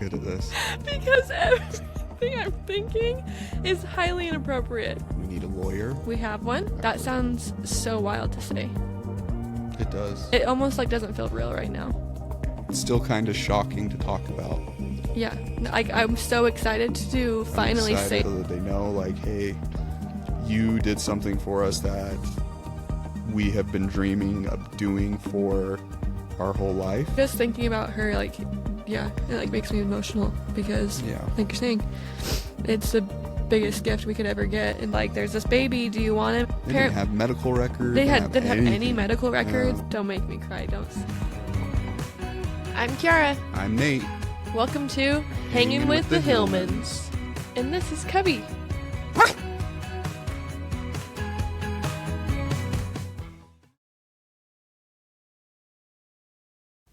Good at this. Because everything I'm thinking is highly inappropriate. We need a lawyer. We have one? That sounds so wild to say. It does. It almost doesn't feel real right now. It's still kind of shocking to talk about. Yeah. I'm so excited to finally say. So that they know, hey, you did something for us that we have been dreaming of doing for our whole life. Just thinking about her, it makes me emotional because, like you're saying, it's the biggest gift we could ever get. And there's this baby. Do you want it? They didn't have medical records. They didn't have any medical records. Yeah. Don't make me cry. Don't. I'm Kiara. I'm Nate. Welcome to Hanging with the Hillmans. And this is Cubby.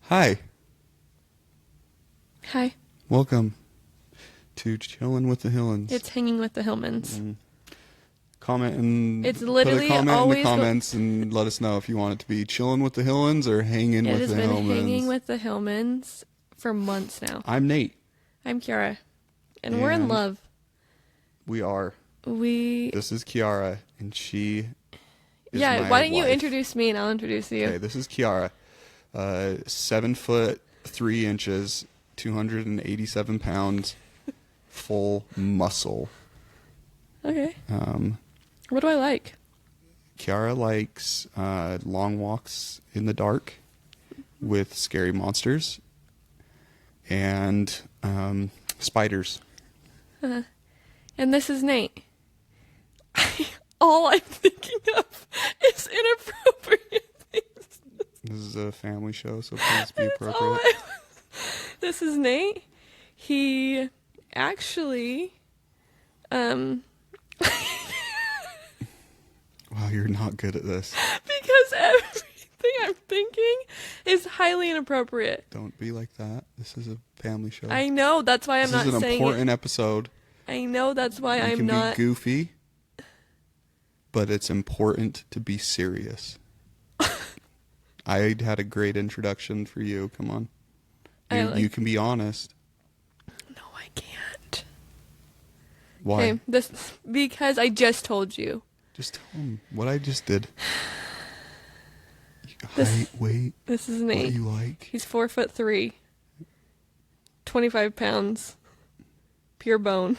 Hi. Hi. Welcome to Chillin' with the Hillmans. It's Hanging with the Hillmans. Comment and it's literally put a comment always in the comments and let us know if you want it to be Chillin' with the Hillmans or Hanging with the Hillmans. It has been Hanging with the Hillmans for months now. I'm Nate. I'm Kiara. And we're in love. We are. This is Kiara, and she is my why don't you wife. Introduce me and I'll introduce you. Okay, this is Kiara. 7 foot 3 inches, 287 pounds, full muscle. Okay. What do I like? Kiara likes long walks in the dark with scary monsters and spiders. And this is Nate. All I'm thinking of is inappropriate things. This is a family show, so please be appropriate. This is Nate. He actually, Wow, you're not good at this. Because everything I'm thinking is highly inappropriate. Don't be like that. This is a family show. I know, that's why I'm not saying it. This is an important episode. I know, that's why I'm not. You can be goofy, but it's important to be serious. I had a great introduction for you. Come on. You can be honest. No, I can't. Why? Okay, because I just told you. Just tell him what I just did. Weight. This is Nate. What you like? He's 4'3", 25 pounds, pure bone.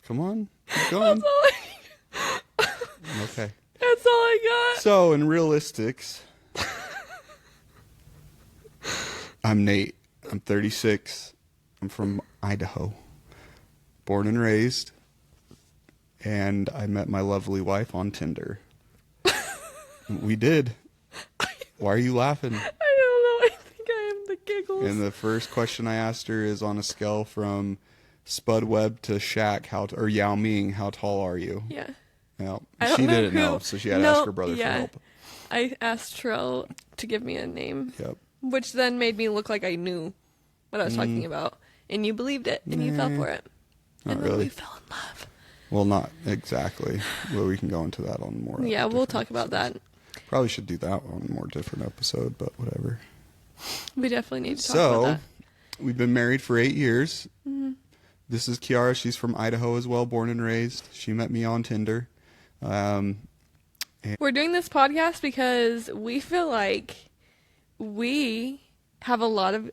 Come on, keep going. Okay. That's all I got. So, in realistics, I'm Nate. I'm 36. I'm from Idaho. Born and raised. And I met my lovely wife on Tinder. We did. Why are you laughing? I don't know. I think I am the giggles. And the first question I asked her is on a scale from Spud Webb to Shaq, or Yao Ming, how tall are you? Yeah. Well, she didn't know, so she had to ask her brother for help. I asked Terrell to give me a name. Yep. Which then made me look like I knew what I was talking about. And you believed it, and you fell for it. Not and really. then we fell in love. Well, not exactly. Well, we can go into that on more. Yeah, we'll talk about that. Probably should do that on a more different episode, but whatever. We definitely need to talk about that. So, we've been married for 8 years. Mm-hmm. This is Kiara. She's from Idaho as well, born and raised. She met me on Tinder. We're doing this podcast because we feel like we have a lot of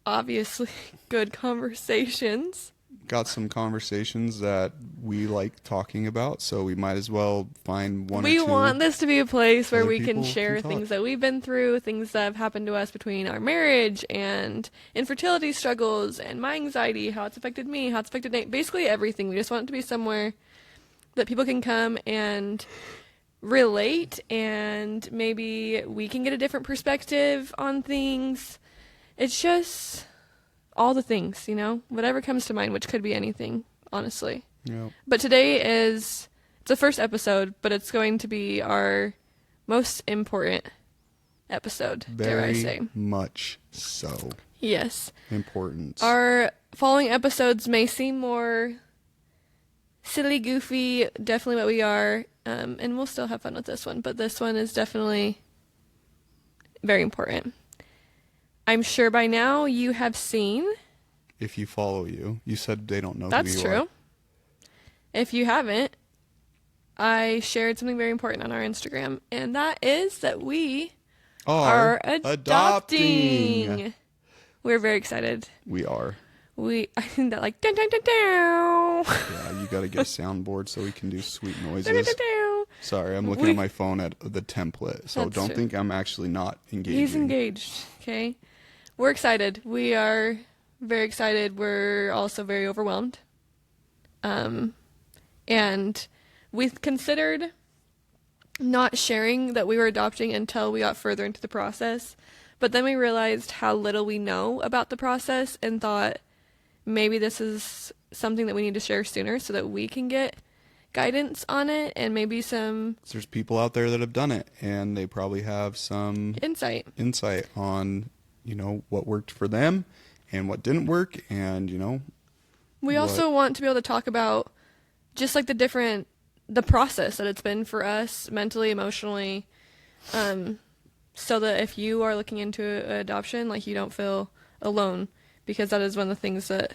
obviously good conversations. Got some conversations that we like talking about, so we might as well find one or two. We want this to be a place where we can share can things that we've been through, things that have happened to us between our marriage and infertility struggles and my anxiety, how it's affected me, how it's affected Nate, basically everything. We just want it to be somewhere that people can come and relate, and maybe we can get a different perspective on things. It's just all the things, whatever comes to mind, which could be anything, honestly. Yep. But today it's the first episode, but it's going to be our most important episode, dare I say. Very much so. Yes. Important. Our following episodes may seem more silly, goofy, definitely what we are, and we'll still have fun with this one, but this one is definitely very important. I'm sure by now you have seen. If you follow you said they don't know who That's you true. are. If you haven't, I shared something very important on our Instagram, and that is that we are adopting. adopting. We're very excited. We are. I think that like dun, dun, dun, dun. Yeah, you got to get a soundboard so we can do sweet Dun, dun, noises. dun, dun. Sorry, I'm looking at my phone at the template, so That's don't true. think I'm actually not engaging. He's engaged. Okay, we're excited. We are very excited. We're also very overwhelmed. And we considered not sharing that we were adopting until we got further into the process. But then we realized how little we know about the process and thought maybe this is something that we need to share sooner so that we can get guidance on it and maybe some There's people out there that have done it, and they probably have some insight on, what worked for them and what didn't work, and, We also want to be able to talk about just like the process that it's been for us mentally, emotionally, so that if you are looking into adoption, like you don't feel alone, because that is one of the things that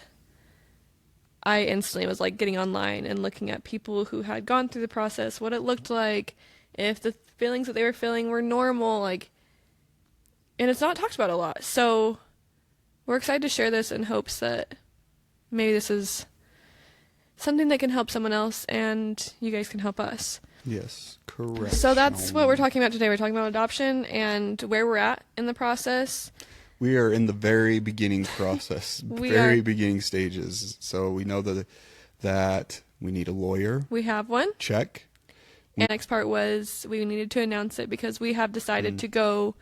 I instantly was like getting online and looking at people who had gone through the process, what it looked like, if the feelings that they were feeling were normal, like, and it's not talked about a lot. So we're excited to share this in hopes that maybe this is something that can help someone else and you guys can help us. Yes, correct. So that's what we're talking about today. We're talking about adoption and where we're at in the process. We are in the very beginning process, beginning stages. So we know that we need a lawyer. We have one. Check. And next part was we needed to announce it because we have decided to go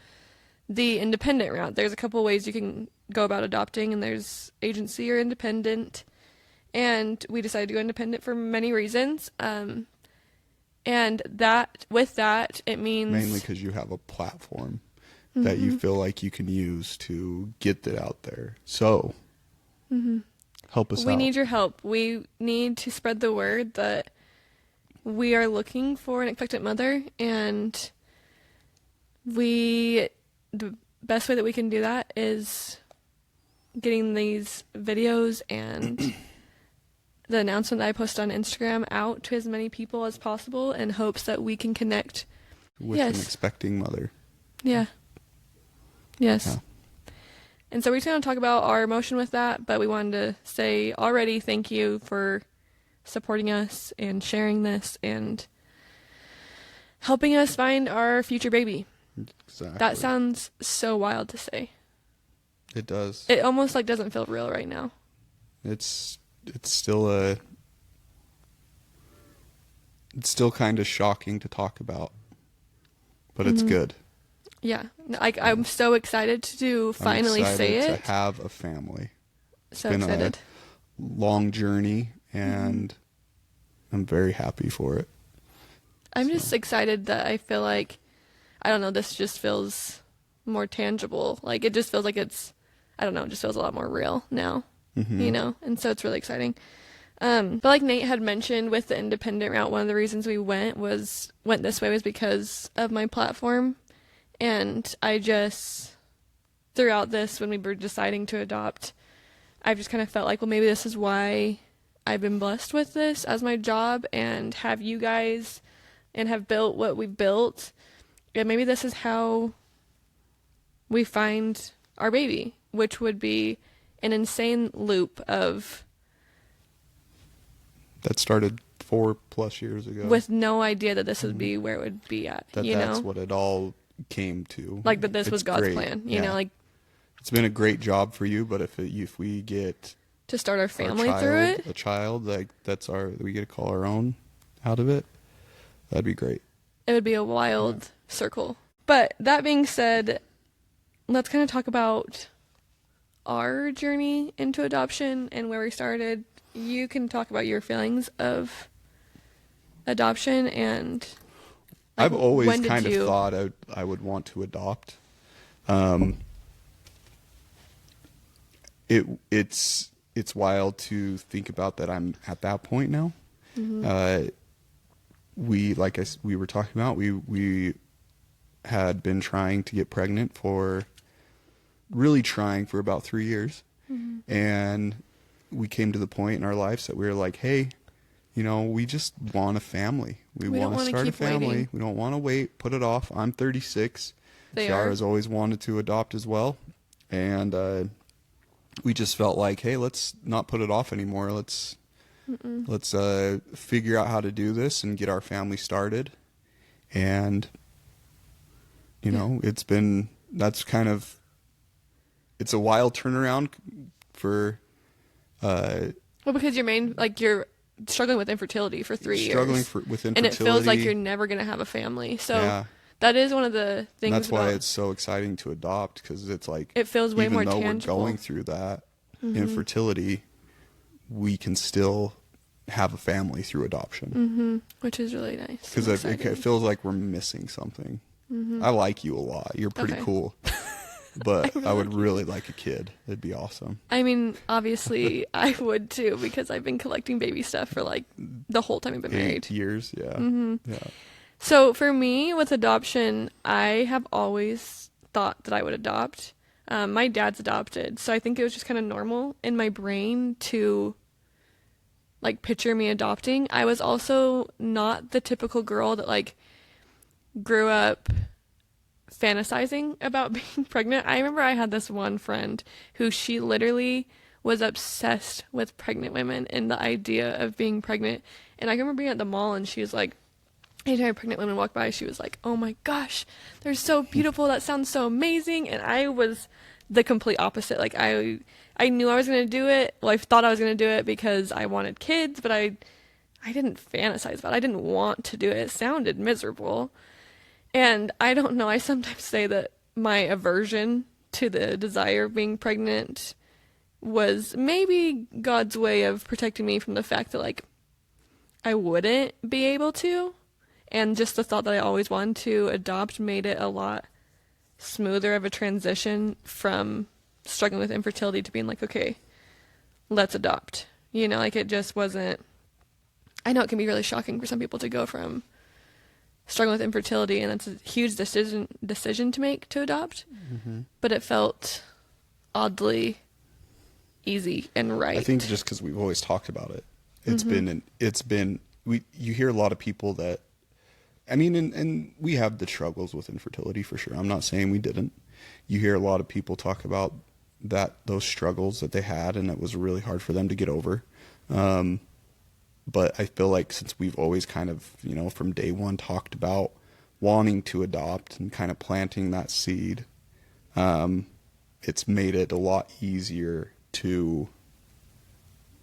the independent route. There's a couple ways you can go about adopting, and there's agency or independent. And we decided to go independent for many reasons. And with that, it means Mainly because you have a platform that you feel like you can use to get that out there. So, help us out. We need your help. We need to spread the word that we are looking for an expectant mother, and the best way that we can do that is getting these videos and the announcement that I post on Instagram out to as many people as possible in hopes that we can connect with an expecting mother. Yeah. Yes. Yeah. And so we're just going to talk about our emotion with that, but we wanted to say already thank you for supporting us and sharing this and helping us find our future baby. Exactly. That sounds so wild to say. It does. It almost like doesn't feel real right now. It's still kind of shocking to talk about, but it's good. Yeah, I'm so excited to finally say it. To have a family. So it's been excited. a long journey, and I'm very happy for it. I'm just excited that I feel like, I don't know, this just feels more tangible. Like it just feels like it's, I don't know, it just feels a lot more real now, and so it's really exciting. But like Nate had mentioned with the independent route, one of the reasons we went this way was because of my platform. And I just, throughout this, when we were deciding to adopt, I've just kind of felt like, well, maybe this is why I've been blessed with this as my job and have you guys and have built what we've built. And maybe this is how we find our baby, which would be an insane loop of... That started 4+ years ago. With no idea that this would be where it would be at, That's what it all came to. Like that this was God's plan, you know, like... It's been a great job for you, but if we get... To start our family through it? A child, like we get to call our own out of it, that'd be great. It would be a wild circle. But that being said, let's kind of talk about our journey into adoption and where we started. You can talk about your feelings of adoption and... Like, I've always kind of thought I would want to adopt. It's wild to think about that I'm at that point now. We were talking about, we had been trying to get pregnant really trying for about 3 years. And we came to the point in our lives that we were like, hey, we just want a family. We We don't want to wanna start a keep family. waiting. We don't want to wait, put it off. I'm 36. They Kiara's are. always wanted to adopt as well. And we just felt like, hey, let's not put it off anymore. Let's figure out how to do this and get our family started. And, it's a wild turnaround for Well, because you're struggling with infertility for 3 years. struggling with infertility. And it feels like you're never going to have a family. So Yeah. that is one of the things And that's why about it's so exciting to adopt, because it's like, it feels way even more though tangible. we're going through that infertility, we can still have a family through adoption. Which is really nice. Because I'm it excited. feels like we're missing something. I like you a lot. You're pretty Okay. cool. But I would really like a kid. It'd be awesome. I mean, obviously, I would too, because I've been collecting baby stuff for like the whole time I've been 8 married. years, yeah. Yeah. So for me, with adoption, I have always thought that I would adopt. My dad's adopted, so I think it was just kind of normal in my brain to like picture me adopting. I was also not the typical girl that like grew up fantasizing about being pregnant. I remember I had this one friend who she literally was obsessed with pregnant women and the idea of being pregnant. And I remember being at the mall and she was like, anytime pregnant women walk by, she was like, oh my gosh, they're so beautiful. That sounds so amazing. And I was the complete opposite. Like I knew I was going to do it. Well, I thought I was going to do it because I wanted kids, but I didn't fantasize about it. I didn't want to do it. It sounded miserable. And I don't know, I sometimes say that my aversion to the desire of being pregnant was maybe God's way of protecting me from the fact that, like, I wouldn't be able to. And just the thought that I always wanted to adopt made it a lot smoother of a transition from struggling with infertility to being like, okay, let's adopt. Like it just wasn't. I know it can be really shocking for some people to go from struggling with infertility, and that's a huge decision to make to adopt. But it felt oddly easy and right. I think just because we've always talked about it, you hear a lot of people that, I mean, and we have the struggles with infertility for sure. I'm not saying we didn't. You hear a lot of people talk about those struggles that they had, and it was really hard for them to get over. But I feel like since we've always kind of, from day one talked about wanting to adopt and kind of planting that seed, it's made it a lot easier to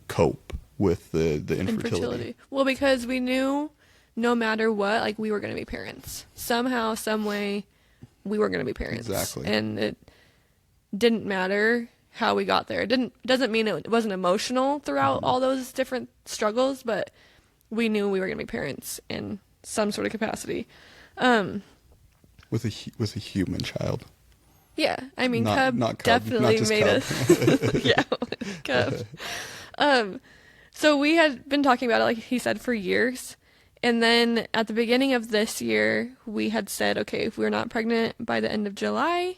cope with the infertility. Well, because we knew no matter what, like we were going to be parents. Somehow, some way, we were going to be parents. Exactly. And it didn't matter how we got there. Doesn't mean it wasn't emotional throughout all those different struggles, but we knew we were going to be parents in some sort of capacity. With a human child. Yeah, I mean, Not Cub Cub, definitely not just made Cub. us. Yeah, Cub. So we had been talking about it, like he said, for years. And then at the beginning of this year, we had said, okay, if we're not pregnant by the end of July,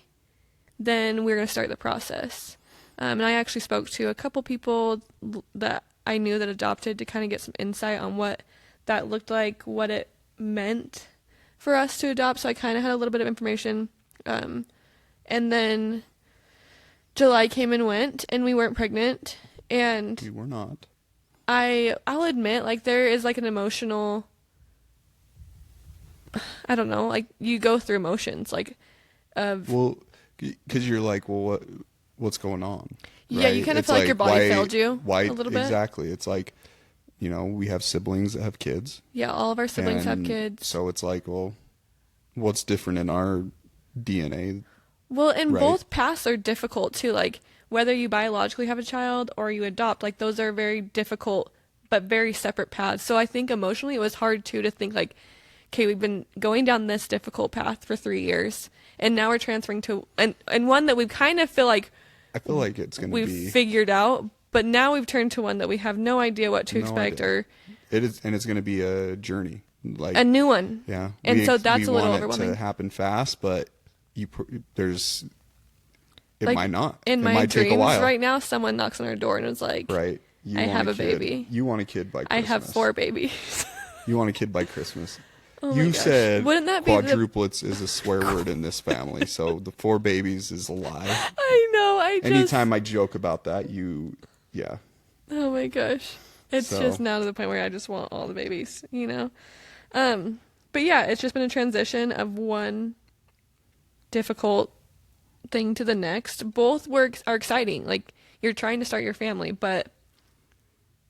then we're going to start the process. And I actually spoke to a couple people that I knew that adopted to kind of get some insight on what that looked like, what it meant for us to adopt. So I kind of had a little bit of information. And then July came and went, and we weren't pregnant. And We were not. I'll admit, like, there is like an emotional, I don't know, like you go through emotions, like of Well, because you're like, well, what's going on? Yeah, you kind of feel like your body failed you Why, a little bit. Exactly. It's like, we have siblings that have kids. Yeah, all of our siblings have and kids. So it's like, well, what's different in our DNA? Well, and Right. both paths are difficult too. Like whether you biologically have a child or you adopt, like those are very difficult but very separate paths. So I think emotionally it was hard too to think like, okay, we've been going down this difficult path for 3 years, and now we're transferring to and one that we kind of feel like I feel like it's going to we've be. figured out, but now we've turned to one that we have no idea what to No expect idea. or It is, and it's going to be a journey. Like a new one. yeah, And so that's we a little want it overwhelming. to happen fast, but there's it Like, might not. in It my might take a dreams while. right now, someone knocks on our door and is like, Right. You I want have a kid. baby. You want a kid by I Christmas. have 4 babies. You want a kid by Christmas. Oh my You gosh. said Wouldn't that be quadruplets is a swear word in this family, so the 4 babies is a lie. I know, Anytime I joke about that, yeah. Oh my gosh. It's So- just now to the point where I just want all the babies, you know? But yeah, it's just been a transition of one difficult thing to the next. Both works are exciting. Like, you're trying to start your family, but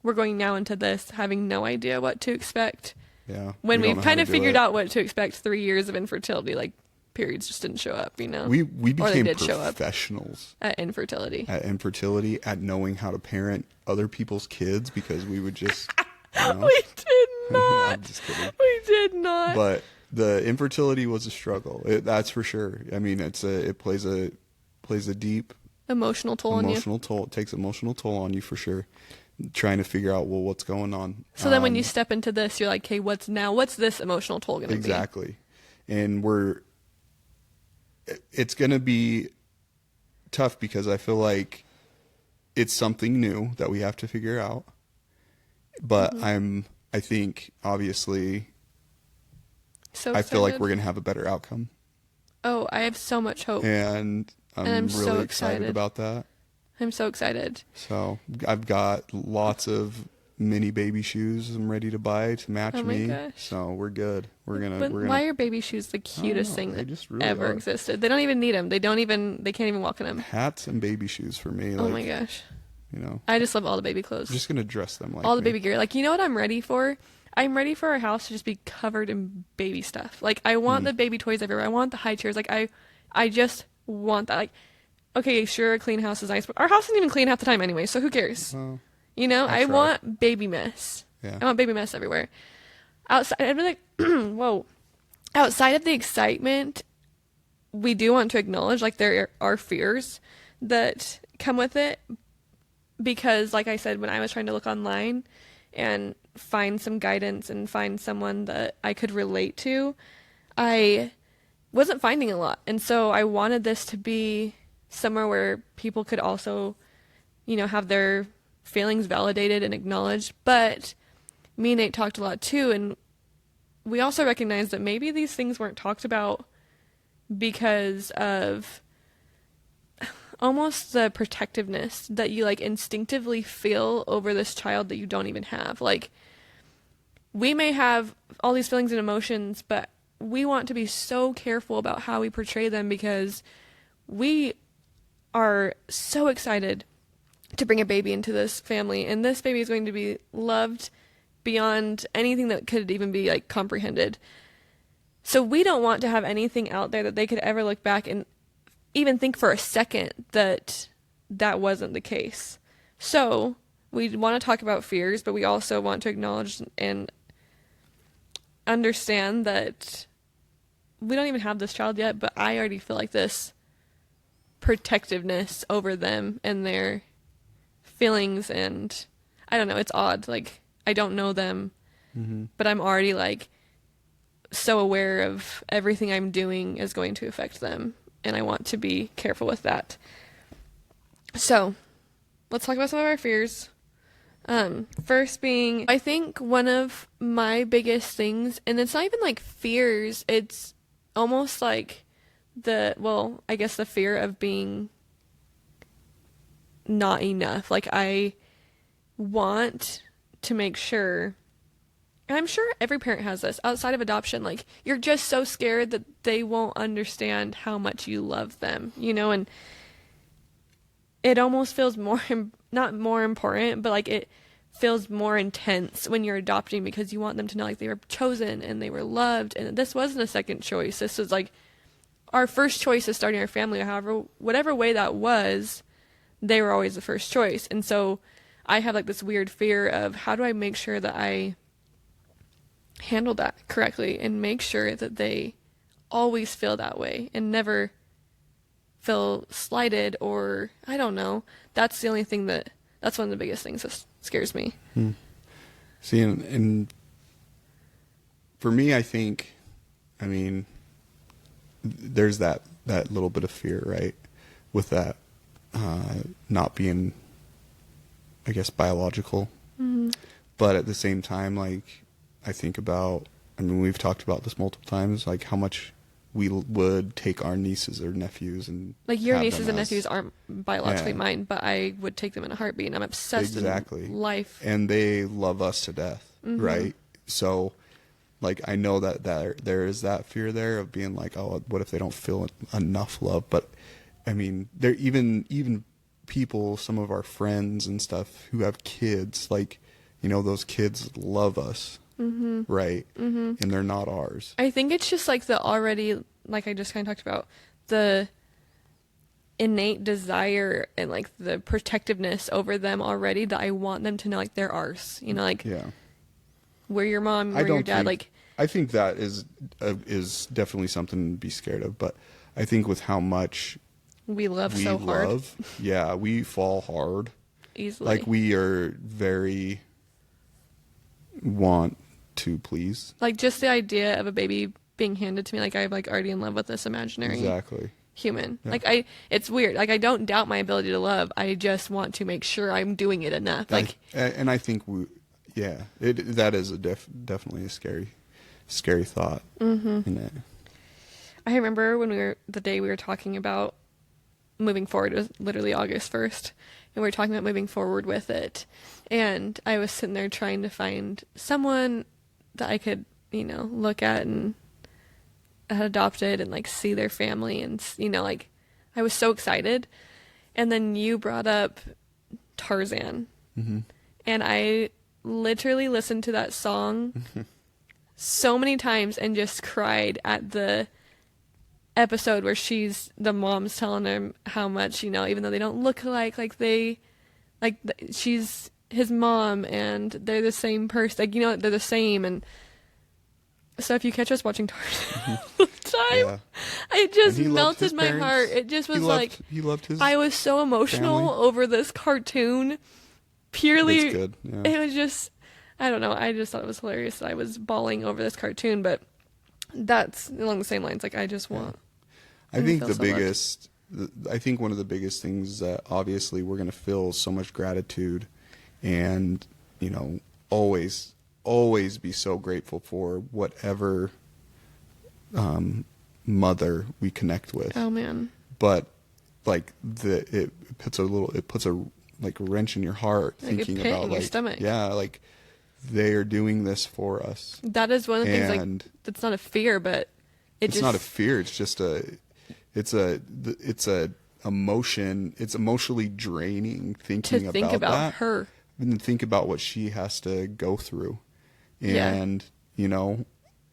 we're going now into this having no idea what to expect. Yeah. When we don't we've know kind how of to do figured it. out what to expect 3 years of infertility, like, periods just didn't show up, you know? We Or they became did show up professionals at infertility. at infertility, at knowing how to parent other people's kids because we would just We did not. I'm just kidding. We did not. But the infertility was a struggle. That's for sure. I mean, it plays a deep Emotional toll on you. emotional toll. It takes emotional toll on you for sure. Trying to figure out what's going on. So then when you step into this, you're like, okay, what's this emotional toll going to be? Exactly, and it's going to be tough because I feel like it's something new that we have to figure out. But I think obviously So I feel like excited. we're going to have a better outcome. Oh, I have so much hope. And I'm I'm really so excited excited. about that. I'm so excited. So I've got lots of mini baby shoes I'm ready to buy to match Oh my me. gosh. So we're good. We're gonna. Why are baby shoes the cutest know, thing they that just really ever are. existed? They don't even need them. They can't even walk in them. hats and baby shoes for me. Oh Like, my gosh. You know, I just love all the baby clothes. I'm just gonna dress them like all the me. baby gear. Like, you know what I'm ready for? I'm ready for our house to just be covered in baby stuff. Like, I want the baby toys everywhere. I want the high chairs. Like, I just want that. Like, okay, sure, a clean house is nice, but our house isn't even clean half the time anyway, so who cares? Well, You know, I I try. want baby mess. Yeah. I want baby mess everywhere. Outside, I'd be like, whoa. Outside of the excitement, we do want to acknowledge, like, there are fears that come with it. Because, like I said, when I was trying to look online and find some guidance and find someone that I could relate to, I wasn't finding a lot. And so I wanted this to be somewhere where people could also, you know, have their feelings validated and acknowledged. But me and Nate talked a lot too, and we also recognized that maybe these things weren't talked about because of almost the protectiveness that you, like, instinctively feel over this child that you don't even have. Like, we may have all these feelings and emotions, but we want to be so careful about how we portray them because we are so excited to bring a baby into this family, and this baby is going to be loved beyond anything that could even be, like, comprehended. So we don't want to have anything out there that they could ever look back and even think for a second that that wasn't the case. So we want to talk about fears, but we also want to acknowledge and understand that we don't even have this child yet, but I already feel like this protectiveness over them and their feelings, and I don't know, it's odd. Like, I don't know them, but I'm already, like, so aware of everything I'm doing is going to affect them. And I want to be careful with that. So, let's talk about some of our fears. First being, I think one of my biggest things, and it's not even like fears, it's almost like I guess the fear of being not enough. Like, I want to make sure, and I'm sure every parent has this outside of adoption, like, you're just so scared that they won't understand how much you love them, you know, and it almost feels not more important, but, like, it feels more intense when you're adopting because you want them to know, like, they were chosen and they were loved, and this wasn't a second choice. This was, like, our first choice is starting our family. However, whatever way that was, they were always the first choice. And so I have, like, this weird fear of how do I make sure that I handle that correctly and make sure that they always feel that way and never feel slighted, or I don't know. That's the only thing that's one of the biggest things that scares me. See, and for me, I think, I mean, there's that little bit of fear, right, with that not being, I guess, biological. Mm-hmm. But at the same time, like, I think about, I mean, we've talked about this multiple times, like how much we would take our nieces or nephews and Like, your have nieces them and as, nephews aren't biologically yeah, mine, but I would take them in a heartbeat, and I'm obsessed exactly. in life. And they love us to death, Mm-hmm. right? So, like, I know that there is that fear there of being like, oh, what if they don't feel enough love? But I mean, there even people, some of our friends and stuff who have kids, like, you know, those kids love us, Mm-hmm. right? Mm-hmm. And they're not ours. I think it's just like the already, like I just kind of talked about, the innate desire and like the protectiveness over them already, that I want them to know like they're ours. You know, like, Yeah. we're your mom, I we're your don't dad. think, Like, I think that is definitely something to be scared of. But I think with how much we love we so hard love, yeah, we fall hard. easily. Like, we are very want to please. Like, just the idea of a baby being handed to me, like, I'm like already in love with this imaginary Exactly. human. Yeah. Like, it's weird. Like, I don't doubt my ability to love. I just want to make sure I'm doing it enough. Like, And I think that is definitely a scary thought in it. I remember when the day we were talking about moving forward, it was literally August 1st, and we were talking about moving forward with it. And I was sitting there trying to find someone that I could, you know, look at and had adopted and like see their family, and, you know, like, I was so excited. And then you brought up Tarzan. Mm-hmm. And I literally listened to that song so many times and just cried at the episode where the mom's telling him how much, you know, even though they don't look alike, she's his mom and they're the same person, like, you know, they're the same. And so if you catch us watching Tarzan all the time, Yeah. it just And he loved his melted my parents. heart. It just was He loved his I was so emotional family. over this cartoon. Purely, It's good. Yeah. it was just, I don't know, I just thought it was hilarious. I was bawling over this cartoon, but that's along the same lines. Like, I just want. I think feel so I think one of the biggest things that obviously we're going to feel so much gratitude, and, you know, always be so grateful for whatever mother we connect with. Oh man. But like it puts a like wrench in your heart, Like a thinking pit about in your like, stomach. yeah, like they are doing this for us. That is one of the things, And like, that's not a fear, but it's not a fear. It's just it's a emotion. It's emotionally draining thinking to think about that, her. and think about what she has to go through. Yeah. And, you know,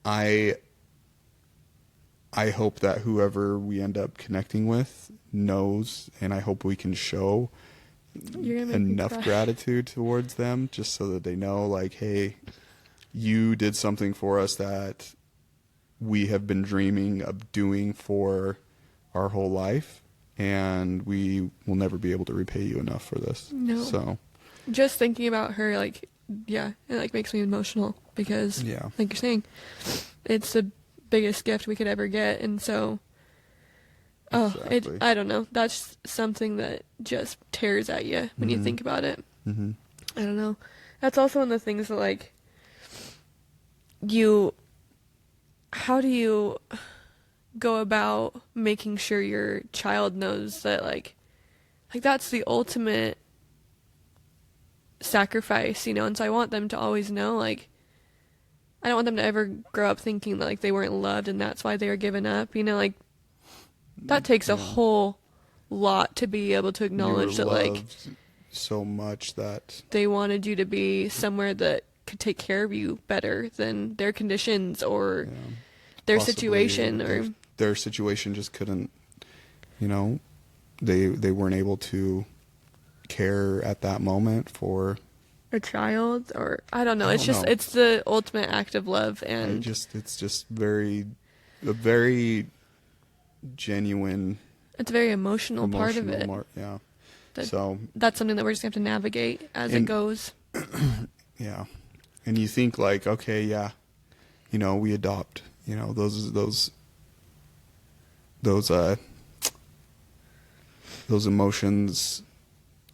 I hope that whoever we end up connecting with knows, and I hope we can show You're gonna make me enough cry. gratitude towards them, just so that they know, like, hey, you did something for us that we have been dreaming of doing for our whole life, and we will never be able to repay you enough for this. No. So, Just thinking about her, like, yeah, it like makes me emotional because, yeah. like you're saying, it's the biggest gift we could ever get, and so, Exactly. I don't know. That's something that just tears at you when you think about it. Mm-hmm. I don't know. That's also one of the things that, like, how do you go about making sure your child knows that, like that's the ultimate sacrifice, you know? And so I want them to always know, like, I don't want them to ever grow up thinking that, like, they weren't loved and that's why they were given up, you know? Like, that takes a whole lot to be able to acknowledge You that, were like, loved so much that they wanted you to be somewhere that could take care of you better than their conditions or their possibly situation, or their situation just couldn't, you know, they weren't able to care at that moment for a child, or I don't know. I It's don't just know. it's the ultimate act of love, and it's just a very genuine it's a very emotional part of it. Yeah. That- So That's something that we're just gonna have to navigate as it And- goes. yeah, and you think like, okay, yeah, we adopt, those emotions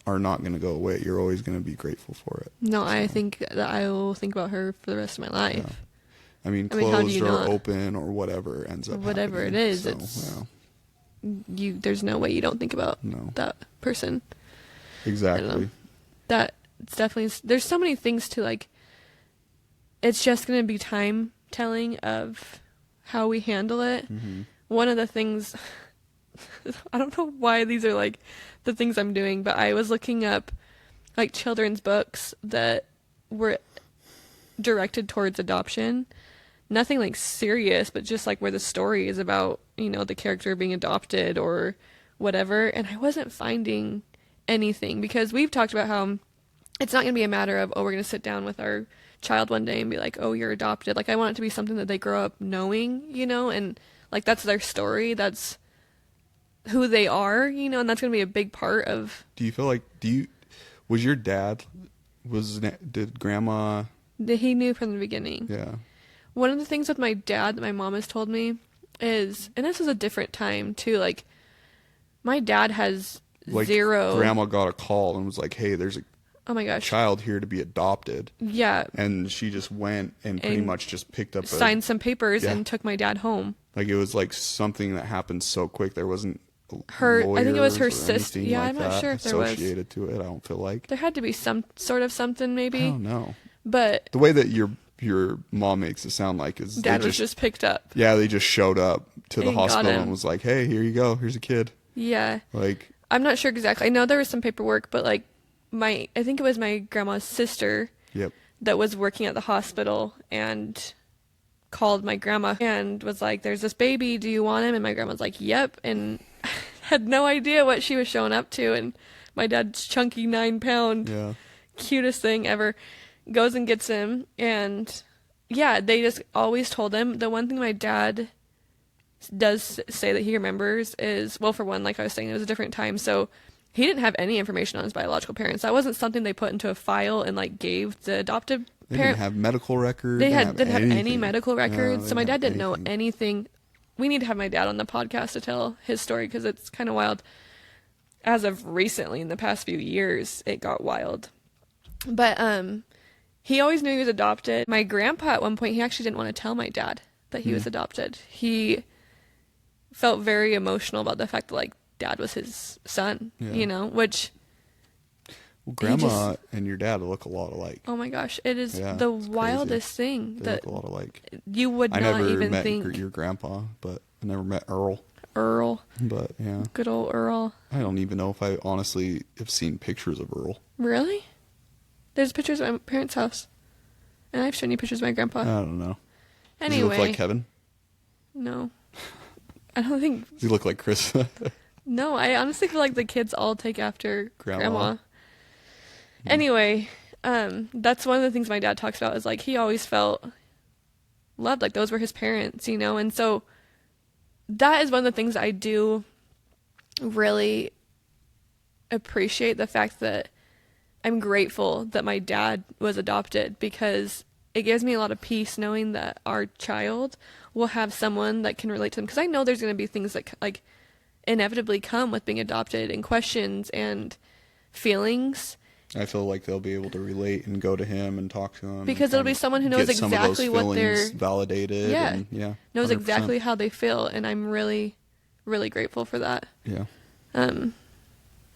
are not going to go away. You're always going to be grateful for it. No, So, I think that I will think about her for the rest of my life. yeah. I mean, how do closed you or not? open or whatever ends up Whatever happening. it is, So, it's yeah. there's no way you don't think about No. that person. Exactly. That it's definitely, there's so many things to like, it's just going to be time telling of how we handle it. Mm-hmm. One of the things, I don't know why these are like the things I'm doing, but I was looking up like children's books that were directed towards adoption. Nothing like serious, but just like where the story is about, the character being adopted or whatever. And I wasn't finding anything, because we've talked about how it's not going to be a matter of, we're going to sit down with our child one day and be like, oh, you're adopted. Like, I want it to be something that they grow up knowing, and like that's their story. That's who they are, and that's going to be a big part of. Do you feel like, was your dad, did grandma? He knew from the beginning. Yeah. One of the things with my dad that my mom has told me is, and this was a different time too, like my dad has Like zero. Grandma got a call and was like, hey, there's a Oh my gosh. child here to be adopted. Yeah. And she just went and pretty much just picked up signed some papers Yeah. and took my dad home. Like it was like something that happened so quick. There wasn't I think it was her lawyers or sister. anything Yeah, like I'm not that sure if there was. associated to it. I don't feel like. There had to be some sort of something maybe. I don't know. But The way that your mom makes it sound like is dad they was just picked up. yeah, they just showed up to the And got hospital him. and was like, hey, here you go, here's a kid. Yeah. Like I'm not sure exactly. I know there was some paperwork, but like I think it was my grandma's sister yep. that was working at the hospital and called my grandma and was like, there's this baby, do you want him? And my grandma's like, yep, and had no idea what she was showing up to. And my dad's chunky 9-pound Yeah. cutest thing ever goes and gets him. And yeah, they just always told him. The one thing my dad does say that he remembers is, well, for one, like I was saying, it was a different time, so he didn't have any information on his biological parents. That wasn't something they put into a file and like gave the adoptive They parent. didn't have medical records. They didn't have any anything. medical records, No, so my they dad didn't didn't have know anything. We need to have my dad on the podcast to tell his story, because it's kind of wild. As of recently, in the past few years, it got wild. But he always knew he was adopted. My grandpa, at one point, he actually didn't want to tell my dad that he was adopted. He felt very emotional about the fact that like dad was his son, Yeah. which. Well, grandma and your dad look a lot alike. Oh my gosh, it is Yeah, the it's crazy. wildest thing They that look a lot alike. you would I not never even met think. your grandpa, but I never met Earl. Earl, But yeah, good old Earl. I don't even know if I honestly have seen pictures of Earl. Really? There's pictures of my parents' house, and I've shown you pictures of my grandpa. I don't know. Anyway, Does he look like Kevin? No, I don't think. Does he look like Chris? No, I honestly feel like the kids all take after grandma. Hmm. Anyway, that's one of the things my dad talks about is like he always felt loved, like those were his parents, and so that is one of the things I do really appreciate, the fact that I'm grateful that my dad was adopted, because it gives me a lot of peace knowing that our child will have someone that can relate to them, because I know there's going to be things that like inevitably come with being adopted, and questions and feelings. I feel like they'll be able to relate and go to him and talk to him. Because it'll be someone who knows get some of those exactly what they're feelings validated. Yeah. And, yeah. knows 100%. exactly how they feel, and I'm really, really grateful for that. Yeah. No, No,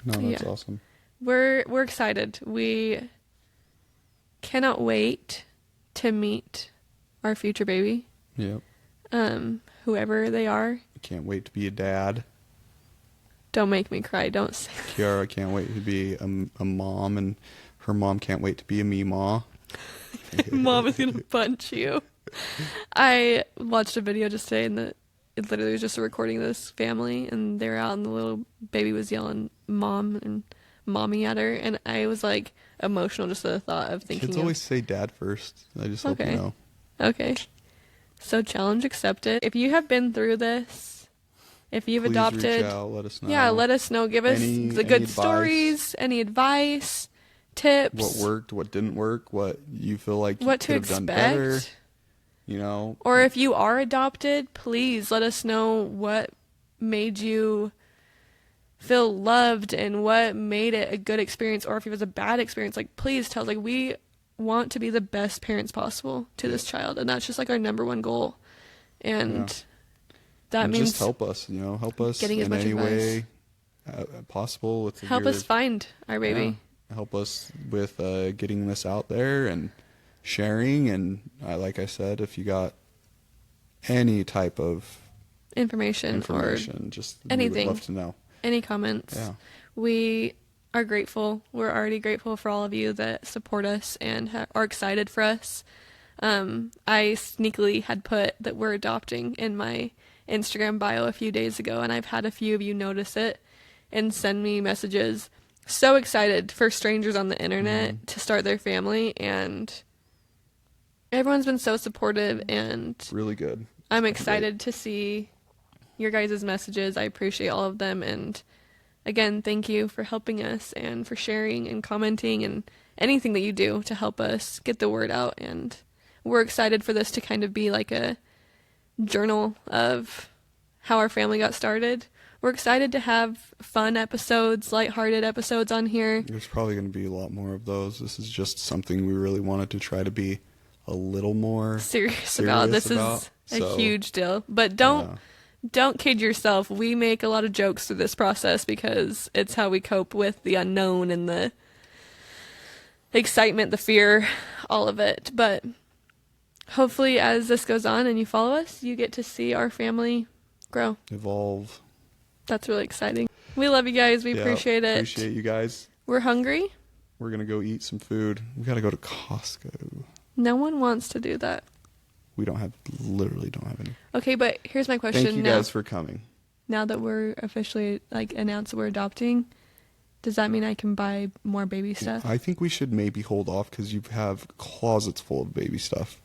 that's yeah. awesome. We're excited. We cannot wait to meet our future baby, Yep. whoever they are. I can't wait to be a dad. Don't make me cry. Don't say Kiara can't wait to be a mom, and her mom can't wait to be a me-ma. Mom is gonna punch you. I watched a video just today, and it literally was just a recording of this family, and they were out, and the little baby was yelling "mom" and "mommy" at her, and I was like emotional just at the thought of thinking. Kids of, always say dad first. I just hope Okay. you know. Okay, so challenge accepted. If you have been through this, if you've Please adopted, reach out, let us know. yeah, let us know. Give us Any the good advice? stories, any advice, tips, What worked, what didn't work, what you feel like you what could to have done better. expect. you know. Or if you are adopted, please let us know what made you feel loved and what made it a good experience, or if it was a bad experience. Like, please tell us. Like, we want to be the best parents possible to this child, and that's just like our number one goal. And that and means just help us, you know, help us getting as in much any advice. way possible with Help us find our baby. help us with getting this out there and sharing. And like I said, if you got any type of Information or just anything. we would love to know. Any comments. Yeah. We are grateful. We're already grateful for all of you that support us and are excited for us. I sneakily had put that we're adopting in my Instagram bio a few days ago, and I've had a few of you notice it and send me messages. So excited for strangers on the internet to start their family, and everyone's been so supportive, and Really good. I'm Great. excited to see your guys' messages. I appreciate all of them, and again, thank you for helping us and for sharing and commenting and anything that you do to help us get the word out. And we're excited for this to kind of be like a journal of how our family got started. We're excited to have fun episodes, lighthearted episodes on here. There's probably going to be a lot more of those. This is just something we really wanted to try to be a little more Serious about. This is a huge deal. But don't kid yourself. We make a lot of jokes through this process because it's how we cope with the unknown and the excitement, the fear, all of it. But hopefully as this goes on and you follow us, you get to see our family grow. Evolve. That's really exciting. We love you guys. We appreciate it. Appreciate you guys. We're hungry. We're going to go eat some food. We got to go to Costco. No one wants to do that. We literally don't have any. Okay, but here's my question. Thank you guys for coming. Now that we're officially announced that we're adopting, does that mean I can buy more baby stuff? I think we should maybe hold off because you have closets full of baby stuff.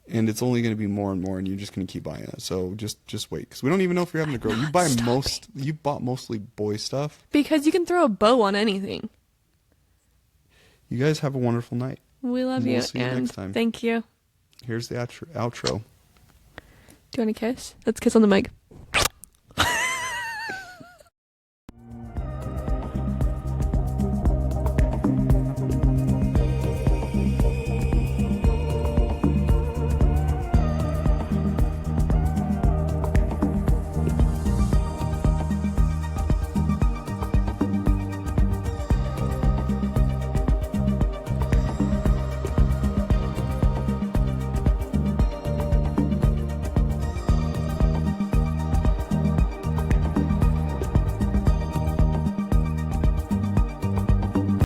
And it's only going to be more and more, and you're just going to keep buying it. So just wait, because we don't even know if you're having a girl. You bought mostly boy stuff. Because you can throw a bow on anything. You guys have a wonderful night. We love you. We'll see you and next time. Thank you. Here's the outro. Do you want to kiss? Let's kiss on the mic.